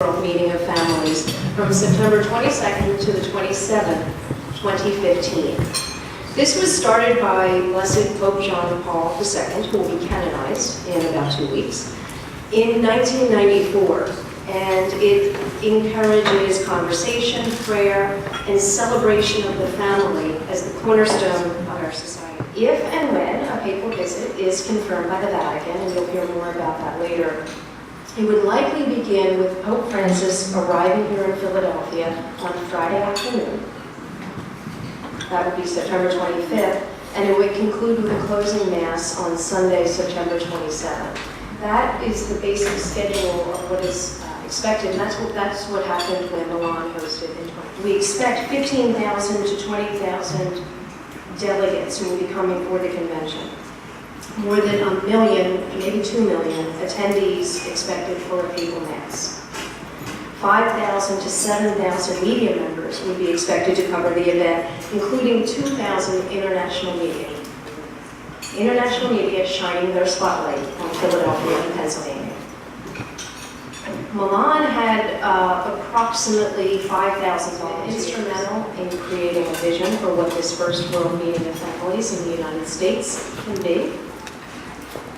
World Meeting of Families from September 22nd to the 27th, 2015. This was started by Blessed Pope John Paul II, who will be canonized in about 2 weeks, in 1994, and it encourages conversation, prayer, and celebration of the family as the cornerstone of our society. If and when a papal visit is confirmed by the Vatican, and you'll hear more about that later, it would likely begin with Pope Francis arriving here in Philadelphia on Friday afternoon. That would be September 25th, and it would conclude with a closing Mass on Sunday, September 27th. That is the basic schedule of what is expected, and that's what happened when Milan hosted in 20. We expect 15,000 to 20,000 delegates who will be coming for the convention. More than 1 million, maybe 2 million attendees expected for a papal mass. 5,000 to 7,000 media members would be expected to cover the event, including 2,000 international media. International media shining their spotlight on Philadelphia and Pennsylvania. Milan had approximately 5,000 volunteers, instrumental in creating a vision for what this first World Meeting of Families in the United States can be.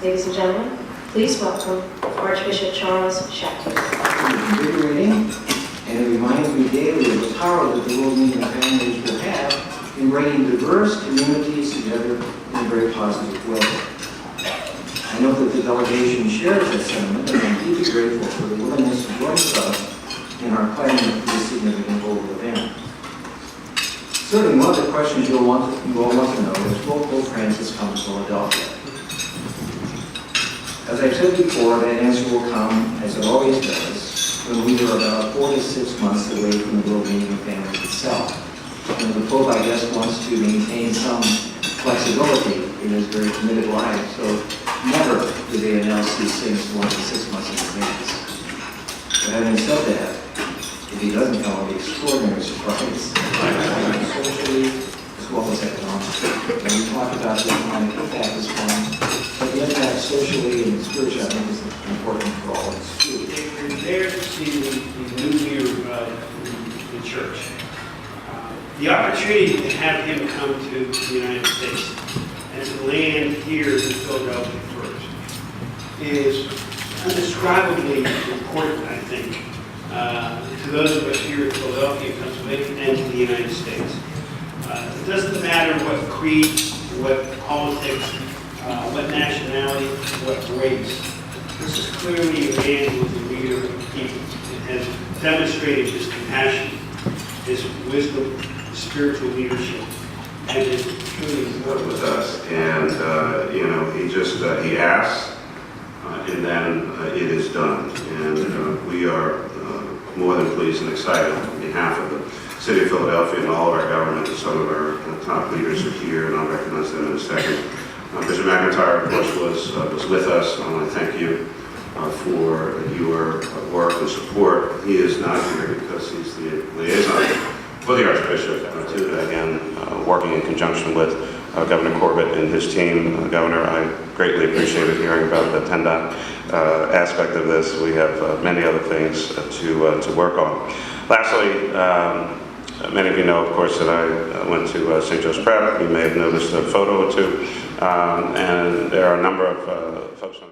Ladies and gentlemen, please welcome Archbishop Charles Schacter. Invigorating, and it reminds me daily of the power that the World Meeting of Families will have in bringing diverse communities together in a very positive way. I know that the delegation shares that sentiment, and I'm deeply grateful for the willingness to join us in our planning of this significant global event. Certainly, one of the questions you all want to know is, will Pope Francis come to Philadelphia? As I've said before, that answer will come, as it always does, when we are about 4 to 6 months away from the World Meeting of Families itself. And the Pope, I guess, wants to maintain some flexibility in his very committed life, so never do they announce these things 1 to 6 months in advance. But having said that, if he doesn't come, it'll be extraordinary surprise, socially as well as economically. And we talked about the economic impact this morning, but the impact socially and spiritually, I think, is important for all of us too. We're there to see the new year of the church. The opportunity to have him come to the United States and to land here in Philadelphia first is indescribably important, I think, to those of us here in Philadelphia, Pennsylvania, and to the United States. It doesn't matter what creed, what politics, what nationality, what race. This is clearly a man who is a leader of the people and has demonstrated his compassion, his wisdom, his spiritual leadership, and his truly with us. And he asks, and then it is done. And we are more than pleased and excited on behalf of the City of Philadelphia and all of our government. And some of our top leaders are here, and I'll recognize them in a second. Bishop McIntyre, of course, was with us. I want to thank you for your work and support. He is not here because he's the liaison for the Archbishop, again, working in conjunction with Governor Corbett and his team. Governor, I greatly appreciated hearing about the PennDOT aspect of this. We have many other things to work on. Lastly, many of you know, of course, that I went to St. Joe's Prep. You may have noticed a photo or two, and there are a number of folks on